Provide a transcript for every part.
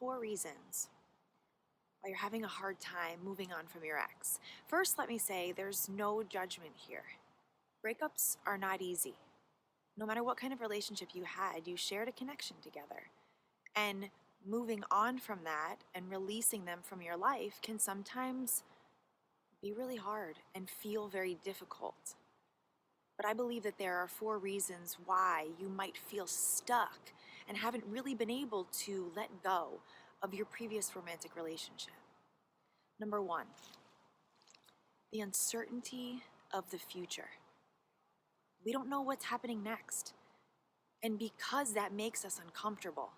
4 reasons why you're having a hard time moving on from your ex. First, let me say there's no judgment here. Breakups are not easy. No matter what kind of relationship you had, you shared a connection together. And moving on from that and releasing them from your life can sometimes be really hard and feel very difficult. But I believe that there are 4 reasons why you might feel stuck and haven't really been able to let go of your previous romantic relationship. Number 1, the uncertainty of the future. We don't know what's happening next. And because that makes us uncomfortable,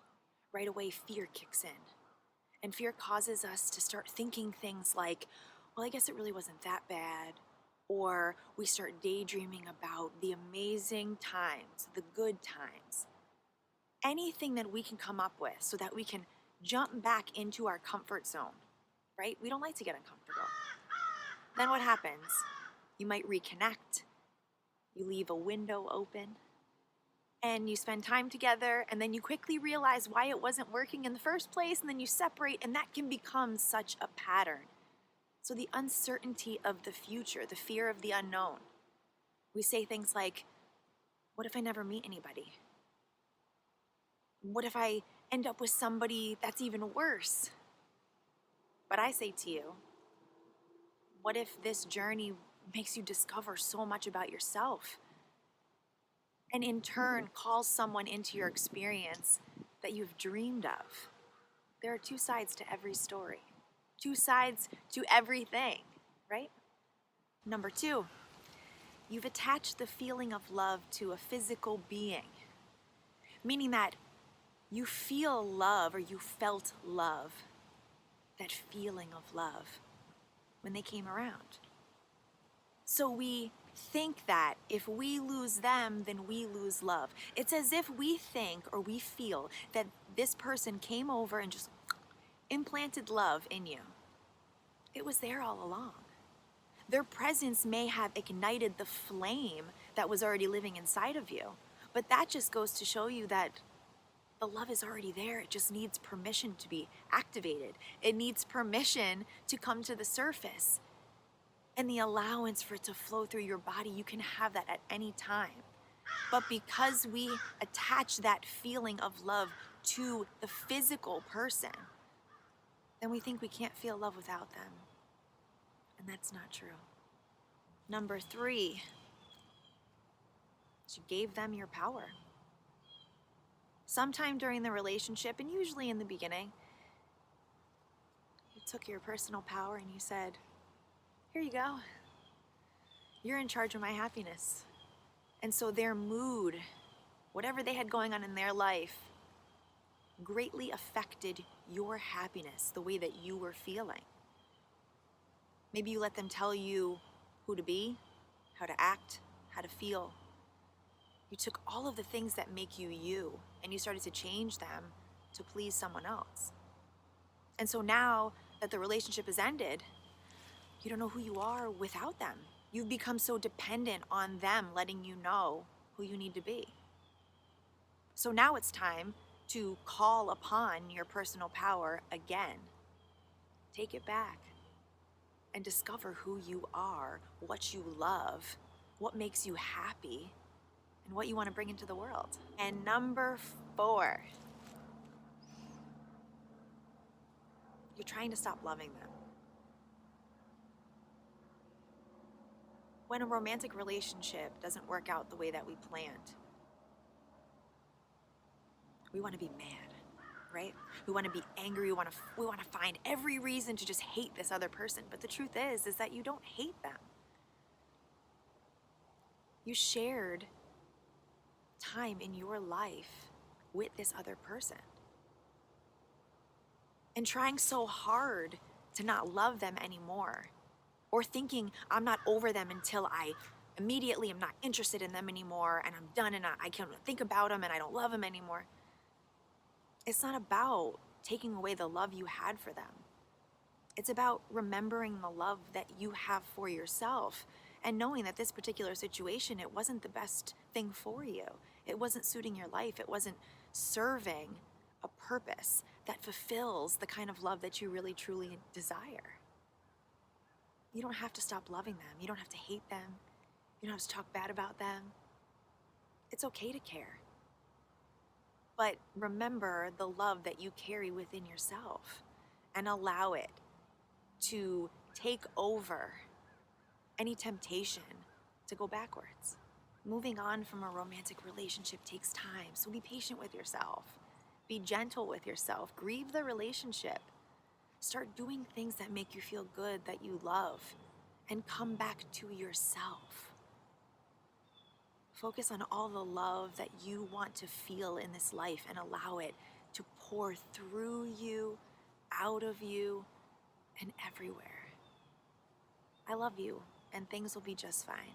right away fear kicks in. And fear causes us to start thinking things like, well, I guess it really wasn't that bad. Or we start daydreaming about the amazing times, the good times. Anything that we can come up with so that we can jump back into our comfort zone, right? We don't like to get uncomfortable. Then what happens? You might reconnect. You leave a window open. And you spend time together, and then you quickly realize why it wasn't working in the first place, and then you separate, and that can become such a pattern. So the uncertainty of the future, the fear of the unknown. We say things like, what if I never meet anybody? What if I end up with somebody that's even worse? But I say to you, what if this journey makes you discover so much about yourself? And in turn, calls someone into your experience that you've dreamed of. There are 2 sides to every story, 2 sides to everything, right? Number 2, you've attached the feeling of love to a physical being, meaning that you feel love or you felt love, that feeling of love, when they came around. So we think that if we lose them, then we lose love. It's as if we think or we feel that this person came over and just implanted love in you. It was there all along. Their presence may have ignited the flame that was already living inside of you, but that just goes to show you that the love is already there. It just needs permission to be activated. It needs permission to come to the surface. And the allowance for it to flow through your body, you can have that at any time. But because we attach that feeling of love to the physical person, then we think we can't feel love without them. And that's not true. Number 3, you gave them your power. Sometime during the relationship, and usually in the beginning, you took your personal power and you said, here you go. You're in charge of my happiness. And so their mood, whatever they had going on in their life, greatly affected your happiness, the way that you were feeling. Maybe you let them tell you who to be, how to act, how to feel. You took all of the things that make you you, and you started to change them to please someone else. And so now that the relationship has ended, you don't know who you are without them. You've become so dependent on them letting you know who you need to be. So now it's time to call upon your personal power again. Take it back and discover who you are, what you love, what makes you happy, and what you want to bring into the world. And number 4, you're trying to stop loving them. When a romantic relationship doesn't work out the way that we planned, we want to be mad, right? We want to be angry. We want to find every reason to just hate this other person. But the truth is that you don't hate them. You shared time in your life with this other person. And trying so hard to not love them anymore, or thinking I'm not over them until I immediately am not interested in them anymore and I'm done and I can't think about them and I don't love them anymore. It's not about taking away the love you had for them. It's about remembering the love that you have for yourself and knowing that this particular situation, it wasn't the best thing for you. It wasn't suiting your life. It wasn't serving a purpose that fulfills the kind of love that you really truly desire. You don't have to stop loving them. You don't have to hate them. You don't have to talk bad about them. It's okay to care. But remember the love that you carry within yourself and allow it to take over any temptation to go backwards. Moving on from a romantic relationship takes time, so be patient with yourself. Be gentle with yourself. Grieve the relationship. Start doing things that make you feel good, that you love, and come back to yourself. Focus on all the love that you want to feel in this life and allow it to pour through you, out of you, and everywhere. I love you, and things will be just fine.